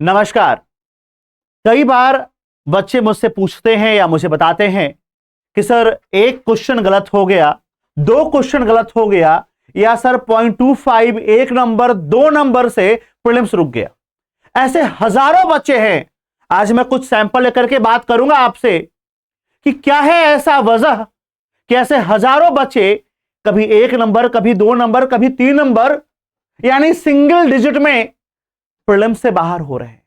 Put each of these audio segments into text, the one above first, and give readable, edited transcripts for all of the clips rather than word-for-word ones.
नमस्कार। कई बार बच्चे मुझसे पूछते हैं या मुझे बताते हैं कि सर एक क्वेश्चन गलत हो गया, दो क्वेश्चन गलत हो गया, या सर 0.25 एक नंबर दो नंबर से प्रीलिम्स रुक गया। ऐसे हजारों बच्चे हैं। आज मैं कुछ सैंपल लेकर के बात करूंगा आपसे कि क्या है ऐसा वजह कि ऐसे हजारों बच्चे कभी एक नंबर, कभी दो नंबर, कभी तीन नंबर, यानी सिंगल डिजिट में प्रीलिम्स से बाहर हो रहे हैं।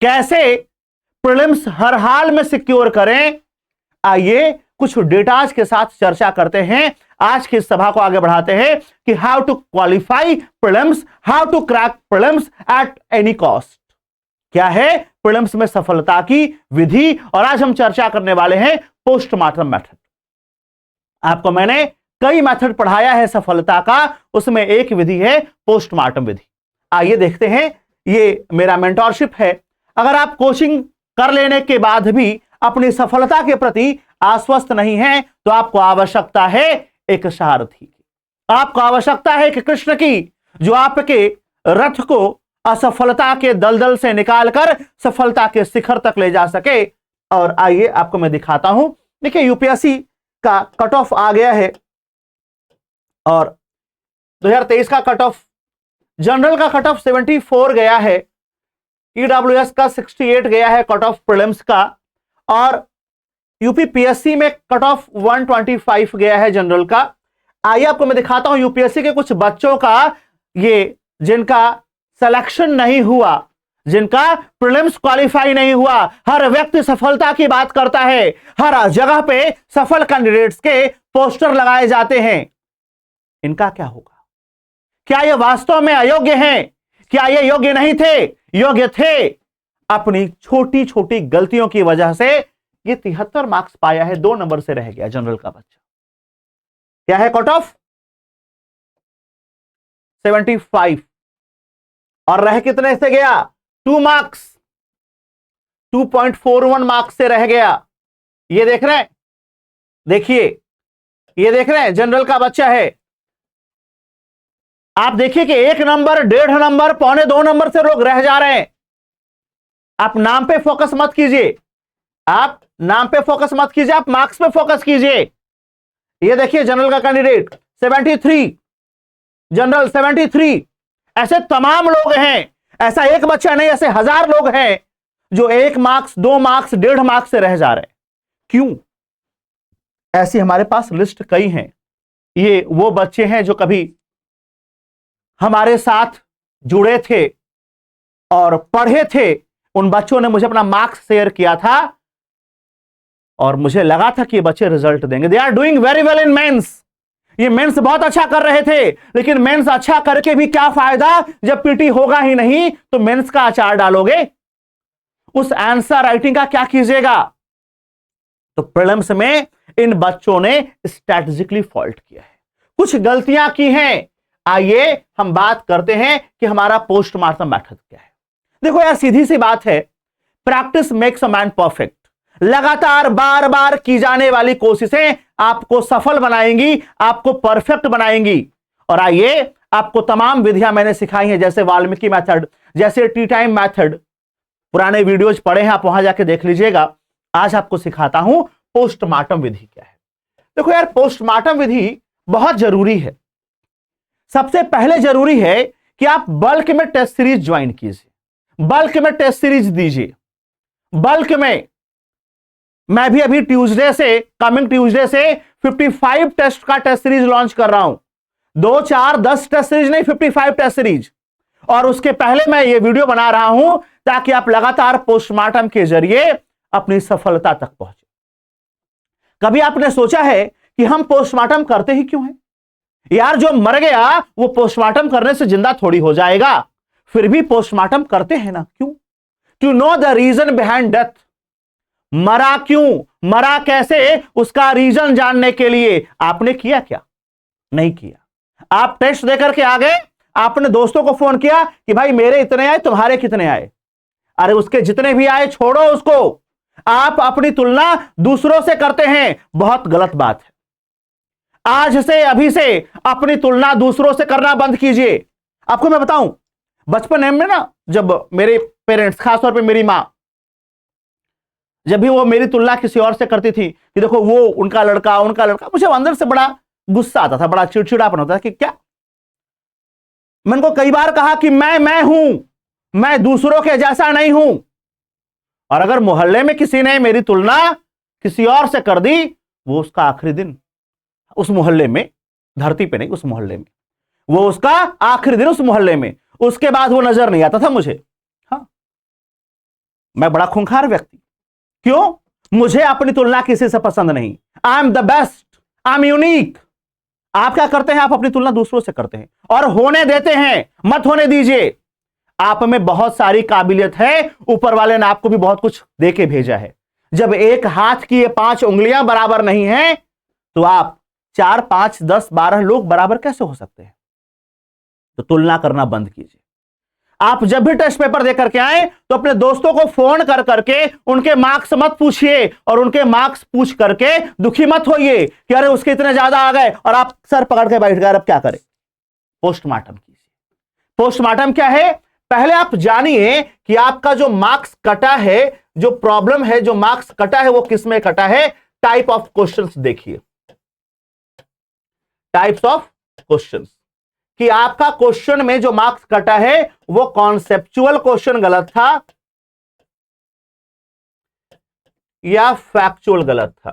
कैसे प्रीलिम्स हर हाल में सिक्योर करें, आइए कुछ डेटाज के साथ चर्चा करते हैं। आज की सभा को आगे बढ़ाते हैं कि how to qualify prelims, how to crack prelims at any cost. क्या है प्रीलिम्स में सफलता की विधि, और आज हम चर्चा करने वाले हैं पोस्टमार्टम मेथड। आपको मैंने कई मेथड पढ़ाया है सफलता का, उसमें एक विधि है पोस्टमार्टम विधि। आइए देखते हैं। ये मेरा मेंटोरशिप है। अगर आप कोचिंग कर लेने के बाद भी अपनी सफलता के प्रति आश्वस्त नहीं हैं, तो आपको आवश्यकता है एक सारथी की। आपको आवश्यकता है कि कृष्ण की, जो आपके रथ को असफलता के दलदल से निकालकर सफलता के शिखर तक ले जा सके। और आइए आपको मैं दिखाता हूं। देखिए यूपीएससी का कट ऑफ आ गया है और 2023 का कट ऑफ, जनरल का कट ऑफ 74 गया है, ईडब्ल्यूएस का 68 गया है कट ऑफ प्रीलिम्स का, और यूपीपीएससी में कट ऑफ 125 गया है जनरल का। आइए आपको मैं दिखाता हूं यूपीएससी के कुछ बच्चों का, ये जिनका सिलेक्शन नहीं हुआ, जिनका प्रीलिम्स क्वालिफाई नहीं हुआ। हर व्यक्ति सफलता की बात करता है, हर जगह पे सफल कैंडिडेट्स के पोस्टर लगाए जाते हैं। इनका क्या होगा? क्या ये वास्तव में अयोग्य हैं? क्या ये योग्य नहीं थे? योग्य थे। अपनी छोटी छोटी गलतियों की वजह से ये 73 मार्क्स पाया है, 2 नंबर से रह गया जनरल का बच्चा। क्या है कट ऑफ? 75, और रह कितने से गया? 2 मार्क्स, 2.41 मार्क्स से रह गया। ये देख रहे हैं, देखिए ये देख रहे हैं, जनरल का बच्चा है। आप देखिए कि 1 नंबर, 1.5 नंबर, 1.25 नंबर से लोग रह जा रहे हैं। आप नाम पे फोकस मत कीजिए, आप नाम पे फोकस मत कीजिए, आप मार्क्स पे फोकस कीजिए। ये देखिए जनरल का कैंडिडेट 73, जनरल 73। ऐसे तमाम लोग हैं, ऐसा एक बच्चा नहीं, ऐसे हजार लोग हैं जो 1 मार्क्स, 2 मार्क्स, 1.5 मार्क्स से रह जा रहे हैं। क्यों? ऐसी हमारे पास लिस्ट कई हैं। ये वो बच्चे हैं जो कभी हमारे साथ जुड़े थे और पढ़े थे। उन बच्चों ने मुझे अपना मार्क्स शेयर किया था और मुझे लगा था कि ये बच्चे रिजल्ट देंगे। They are doing very well in mains. ये मेंस बहुत अच्छा कर रहे थे, लेकिन मेंस अच्छा करके भी क्या फायदा जब पीटी होगा ही नहीं तो मेंस का अचार डालोगे, उस आंसर राइटिंग का क्या कीजिएगा? तो प्रीलिम्स में इन बच्चों ने स्ट्रैटेजिकली फॉल्ट किया है, कुछ गलतियां की हैं। आइए हम बात करते हैं कि हमारा पोस्टमार्टम मेथड क्या है। देखो यार, सीधी सी बात है, practice makes a man perfect. लगातार बार बार की जाने वाली कोशिशें आपको सफल बनाएंगी, आपको परफेक्ट बनाएंगी। और आइए आपको तमाम विधियां मैंने सिखाई हैं, जैसे वाल्मीकि मेथड, जैसे टी टाइम मेथड। पुराने वीडियोज पढ़े हैं आप, वहां जाके देख लीजिएगा। आज आपको सिखाता हूं पोस्टमार्टम विधि क्या है। देखो यार, पोस्टमार्टम विधि बहुत जरूरी है। सबसे पहले जरूरी है कि आप बल्क में टेस्ट सीरीज ज्वाइन कीजिए, बल्क में टेस्ट सीरीज दीजिए। बल्क में मैं भी अभी ट्यूसडे से, कमिंग ट्यूसडे से 55 टेस्ट का टेस्ट सीरीज लॉन्च कर रहा हूं। 2, 4, 10 टेस्ट सीरीज नहीं, 55 टेस्ट सीरीज। और उसके पहले मैं ये वीडियो बना रहा हूं ताकि आप लगातार पोस्टमार्टम के जरिए अपनी सफलता तक पहुंचे। कभी आपने सोचा है कि हम पोस्टमार्टम करते ही क्यों हैं? यार, जो मर गया वो पोस्टमार्टम करने से जिंदा थोड़ी हो जाएगा, फिर भी पोस्टमार्टम करते हैं ना, क्यों? To know the reason behind death. मरा क्यों, मरा कैसे, उसका रीजन जानने के लिए आपने किया क्या? नहीं किया। आप टेस्ट देकर के आ गए, आपने दोस्तों को फोन किया कि भाई मेरे इतने आए, तुम्हारे कितने आए। अरे उसके जितने भी आए छोड़ो उसको, आप अपनी तुलना दूसरों से करते हैं, बहुत गलत बात है। आज से, अभी से अपनी तुलना दूसरों से करना बंद कीजिए। आपको मैं बताऊं, बचपन में ना, जब मेरे पेरेंट्स, खासतौर पे मेरी माँ, जब भी वो मेरी तुलना किसी और से करती थी कि देखो वो उनका लड़का, मुझे अंदर से बड़ा गुस्सा आता था, बड़ा चिड़चिड़ापन होता था कि क्या। मैंने को कई बार कहा कि मैं हूं, मैं दूसरों के जैसा नहीं हूं। और अगर मोहल्ले में किसी ने मेरी तुलना किसी और से कर दी, वो उसका आखिरी दिन उस मोहल्ले में, धरती पे नहीं, उस मोहल्ले में, वो उसका आखिरी दिन उस मोहल्ले में, उसके बाद वो नजर नहीं आता था मुझे। हाँ, मैं बड़ा खूंखार व्यक्ति। क्यों? मुझे अपनी तुलना किसी से पसंद नहीं। I am the best, I am unique. आप क्या करते हैं? आप अपनी तुलना दूसरों से करते हैं और होने देते हैं, मत होने दीजिए। आप में बहुत सारी काबिलियत है, ऊपर वाले ने आपको भी बहुत कुछ देके भेजा है। जब एक हाथ की ये 5 उंगलियां बराबर नहीं है, तो आप 4, 5, 10, 12 लोग बराबर कैसे हो सकते हैं? तो तुलना करना बंद कीजिए। आप जब भी टेस्ट पेपर देकर के आए, तो अपने दोस्तों को फोन कर करके उनके मार्क्स मत पूछिए, और उनके मार्क्स पूछ करके दुखी मत होइए कि अरे उसके इतने ज्यादा आ गए और आप सर पकड़ के बैठ गए, अब क्या करें? पोस्टमार्टम कीजिए। पोस्टमार्टम क्या है? पहले आप जानिए कि आपका जो मार्क्स कटा है, जो प्रॉब्लम है, जो मार्क्स कटा है, वो किस में कटा है। टाइप ऑफ क्वेश्चंस देखिए, टाइप्स ऑफ क्वेश्चंस, कि आपका क्वेश्चन में जो मार्क्स कटा है वो कॉन्सेप्चुअल क्वेश्चन गलत था या फैक्चुअल गलत था।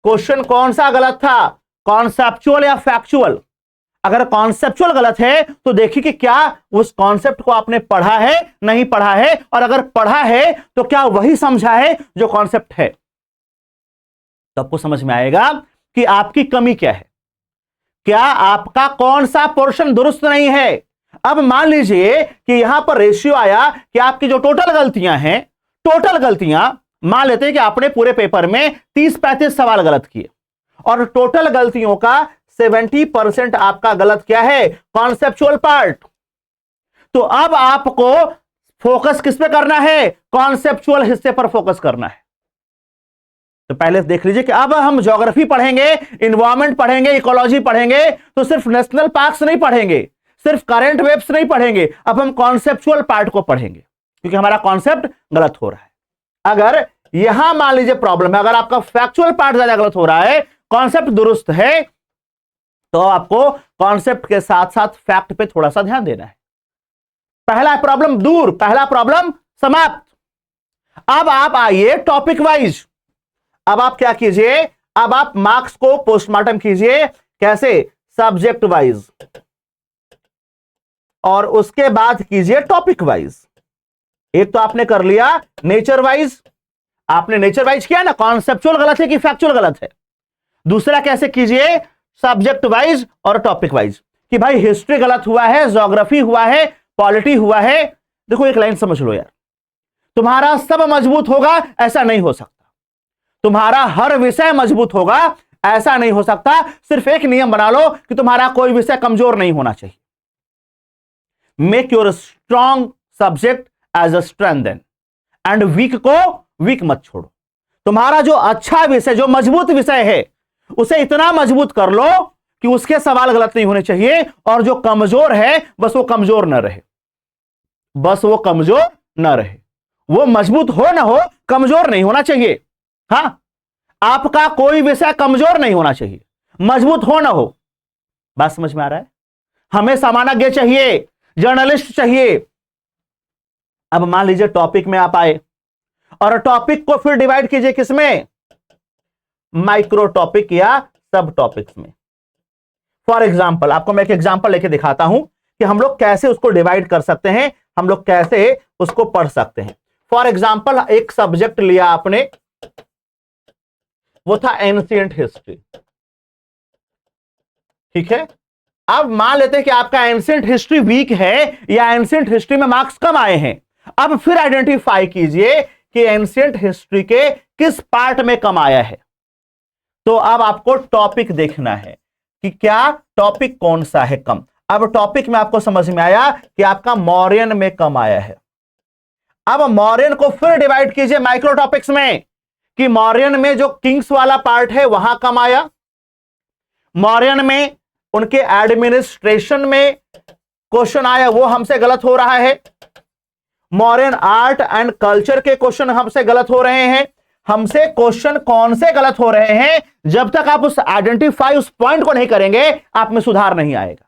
क्वेश्चन कौन सा गलत था, कॉन्सेप्चुअल या फैक्चुअल? अगर कॉन्सेप्चुअल गलत है तो देखिए कि क्या उस कॉन्सेप्ट को आपने पढ़ा है, नहीं पढ़ा है, और अगर पढ़ा है तो क्या वही समझा है जो कॉन्सेप्ट है। तो आपको समझ में आएगा कि आपकी कमी क्या है, क्या आपका कौन सा पोर्शन दुरुस्त नहीं है। अब मान लीजिए कि यहां पर रेशियो आया कि आपकी जो टोटल गलतियां हैं, टोटल गलतियां, मान लेते हैं कि आपने पूरे पेपर में 30-35 सवाल गलत किए, और टोटल गलतियों का 70% आपका गलत क्या है, कॉन्सेप्चुअल पार्ट। तो अब आपको फोकस किस पे करना है, कॉन्सेप्चुअल हिस्से पर फोकस करना है। तो पहले देख लीजिए कि अब हम ज्योग्राफी पढ़ेंगे, एनवायरमेंट पढ़ेंगे, इकोलॉजी पढ़ेंगे, तो सिर्फ नेशनल पार्क्स नहीं पढ़ेंगे, सिर्फ करंट वेव्स नहीं पढ़ेंगे, अब हम कॉन्सेप्चुअल पार्ट को पढ़ेंगे, क्योंकि हमारा कॉन्सेप्ट गलत हो रहा है। अगर यहां मान लीजिए प्रॉब्लम है, अगर आपका फैक्चुअल पार्ट ज्यादा गलत हो रहा है, कॉन्सेप्ट दुरुस्त है, तो आपको कॉन्सेप्ट के साथ साथ फैक्ट पे थोड़ा सा ध्यान देना है। पहला प्रॉब्लम दूर, पहला प्रॉब्लम समाप्त। अब आप आइए टॉपिक वाइज। अब आप क्या कीजिए, अब आप मार्क्स को पोस्टमार्टम कीजिए। कैसे? सब्जेक्ट वाइज, और उसके बाद कीजिए टॉपिक वाइज। एक तो आपने कर लिया नेचर वाइज, आपने नेचर वाइज किया ना, कॉन्सेप्चुअल गलत है कि फैक्चुअल गलत है। दूसरा कैसे कीजिए, सब्जेक्ट वाइज और टॉपिक वाइज, कि भाई हिस्ट्री गलत हुआ है, ज्योग्राफी हुआ है, पॉलिटी हुआ है। देखो एक लाइन समझ लो यार, तुम्हारा सब मजबूत होगा ऐसा नहीं हो सकता, तुम्हारा हर विषय मजबूत होगा ऐसा नहीं हो सकता। सिर्फ एक नियम बना लो कि तुम्हारा कोई विषय कमजोर नहीं होना चाहिए। Make your strong subject as a strength and weak को वीक मत छोड़ो। तुम्हारा जो अच्छा विषय, जो मजबूत विषय है, उसे इतना मजबूत कर लो कि उसके सवाल गलत नहीं होने चाहिए, और जो कमजोर है बस वो कमजोर न रहे, बस वो कमजोर न रहे। वो मजबूत हो ना हो, कमजोर नहीं होना चाहिए। हां, आपका कोई विषय कमजोर नहीं होना चाहिए, मजबूत हो ना हो। बात समझ में आ रहा है? हमें सामान्यज्ञ चाहिए, जर्नलिस्ट चाहिए। अब मान लीजिए टॉपिक में आप आए, और टॉपिक को फिर डिवाइड कीजिए किसमें, माइक्रो टॉपिक या सब टॉपिक्स में। फॉर एग्जाम्पल, आपको मैं एक एग्जाम्पल लेके दिखाता हूं कि हम लोग कैसे उसको डिवाइड कर सकते हैं, हम लोग कैसे उसको पढ़ सकते हैं। फॉर एग्जाम्पल, एक सब्जेक्ट लिया आपने, वो था एंशिएंट हिस्ट्री, ठीक है। अब मान लेते हैं कि आपका एंशिएंट हिस्ट्री वीक है, या एंशिएंट हिस्ट्री में मार्क्स कम आए हैं। अब फिर आइडेंटिफाई कीजिए कि एंशिएंट हिस्ट्री के किस पार्ट में कम आया है। तो अब आपको टॉपिक देखना है कि क्या टॉपिक कौन सा है कम। अब टॉपिक में आपको समझ में आया कि आपका मौर्यन में कम आया है। अब मौर्यन को फिर डिवाइड कीजिए माइक्रो टॉपिक्स में, कि मौर्यन में जो किंग्स वाला पार्ट है वहां कम आया, मौर्यन में उनके एडमिनिस्ट्रेशन में क्वेश्चन आया वो हमसे गलत हो रहा है, मॉडर्न आर्ट एंड कल्चर के क्वेश्चन हमसे गलत हो रहे हैं। हमसे क्वेश्चन कौन से गलत हो रहे हैं, जब तक आप उस आइडेंटिफाई उस पॉइंट को नहीं करेंगे आप में सुधार नहीं आएगा।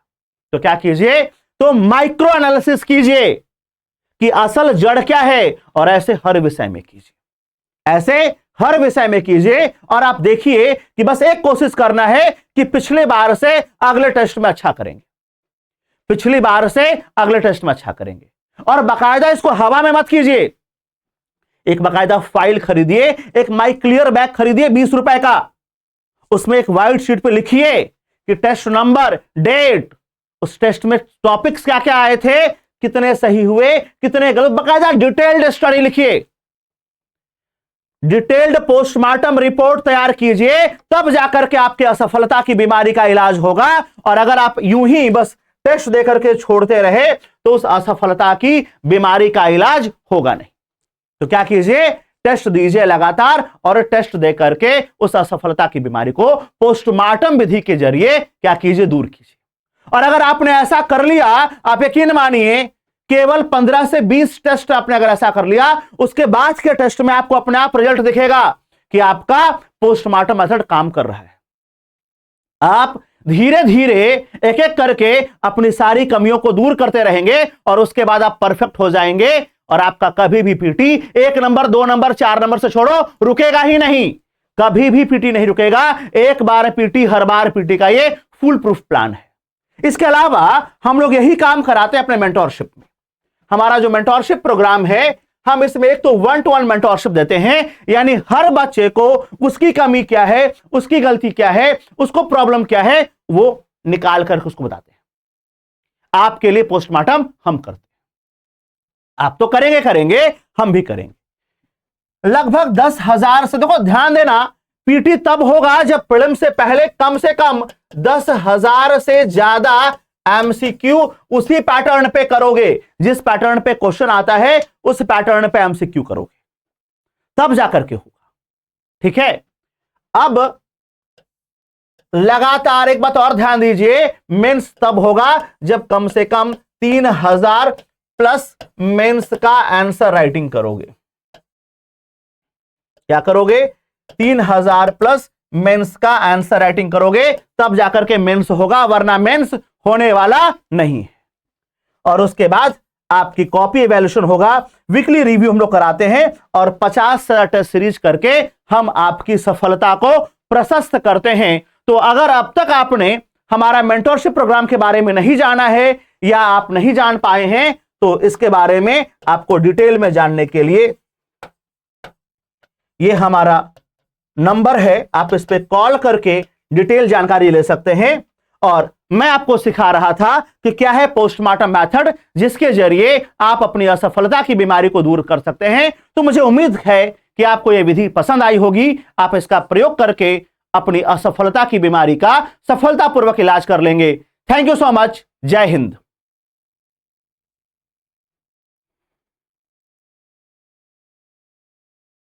तो क्या कीजिए, तो माइक्रो एनालिसिस कीजिए कि असल जड़ क्या है, और ऐसे हर विषय में कीजिए, ऐसे हर विषय में कीजिए। और आप देखिए कि बस एक कोशिश करना है कि पिछले बार से अगले टेस्ट में अच्छा करेंगे, पिछली बार से अगले टेस्ट में अच्छा करेंगे। और बाकायदा इसको हवा में मत कीजिए, एक बाकायदा फाइल खरीदिए, एक माई क्लियर बैग खरीदिए 20 रुपए का, उसमें एक व्हाइट शीट पे लिखिए कि टेस्ट नंबर, डेट, उस टेस्ट में टॉपिक्स क्या क्या आए थे, कितने सही हुए, कितने गलत, बाकायदा डिटेल्ड स्टडी लिखिए, डिटेल्ड पोस्टमार्टम रिपोर्ट तैयार कीजिए, तब जाकर के आपके असफलता की बीमारी का इलाज होगा। और अगर आप यूं ही बस टेस्ट देकर के छोड़ते रहे तो उस असफलता की बीमारी का इलाज होगा नहीं। तो क्या कीजिए, टेस्ट दीजिए लगातार, और टेस्ट देकर के उस असफलता की बीमारी को पोस्टमार्टम विधि के जरिए क्या कीजिए, दूर कीजिए। और अगर आपने ऐसा कर लिया, आप यकीन मानिए केवल 15 से 20 टेस्ट आपने अगर ऐसा कर लिया, उसके बाद के टेस्ट में आपको अपने आप रिजल्ट दिखेगा कि आपका पोस्टमार्टम मेथड काम कर रहा है। आप धीरे धीरे एक एक करके अपनी सारी कमियों को दूर करते रहेंगे और उसके बाद आप परफेक्ट हो जाएंगे। और आपका कभी भी पीटी 1 नंबर 2 नंबर 4 नंबर से छोड़ो रुकेगा ही नहीं, कभी भी पीटी नहीं रुकेगा। एक बार पीटी हर बार पीटी का ये फुल प्रूफ प्लान है। इसके अलावा हम लोग यही काम कराते हैं अपने मेंटोरशिप में। हमारा जो मेंटोरशिप प्रोग्राम है, हम इसमें एक तो 1-to-1 मेंटोरशिप देते हैं, यानी हर बच्चे को उसकी कमी क्या है, उसकी गलती क्या है, उसको प्रॉब्लम क्या है, वो निकाल करके उसको बताते हैं। आपके लिए पोस्टमार्टम हम करते हैं, आप तो करेंगे, हम भी करेंगे। लगभग 10,000 से, देखो ध्यान देना, पीटी तब होगा जब प्रीलिम से पहले कम से कम 10,000 से ज्यादा एमसीक्यू उसी पैटर्न पे करोगे, जिस पैटर्न पे क्वेश्चन आता है उस पैटर्न पे एमसीक्यू करोगे, तब जाकर के होगा। ठीक है, अब लगातार एक बात और ध्यान दीजिए, मेंस तब होगा जब कम से कम 3,000 प्लस मेंस का आंसर राइटिंग करोगे। क्या करोगे, 3,000 प्लस मेंस का आंसर राइटिंग करोगे, तब जाकर के मेंस होगा, वरना मेंस होने वाला नहीं है। और उसके बाद आपकी कॉपी इवैल्यूएशन होगा, वीकली रिव्यू हम लोग कराते हैं, और 50 टेस्ट सीरीज करके हम आपकी सफलता को प्रशस्त करते हैं। तो अगर अब तक आपने हमारा मेंटोरशिप प्रोग्राम के बारे में नहीं जाना है या आप नहीं जान पाए हैं, तो इसके बारे में आपको डिटेल में जानने के लिए ये हमारा नंबर है, आप इस पे कॉल करके डिटेल जानकारी ले सकते हैं। और मैं आपको सिखा रहा था कि क्या है पोस्टमार्टम मेथड, जिसके जरिए आप अपनी असफलता की बीमारी को दूर कर सकते हैं। तो मुझे उम्मीद है कि आपको यह विधि पसंद आई होगी, आप इसका प्रयोग करके अपनी असफलता की बीमारी का सफलतापूर्वक इलाज कर लेंगे। थैंक यू सो मच, जय हिंद।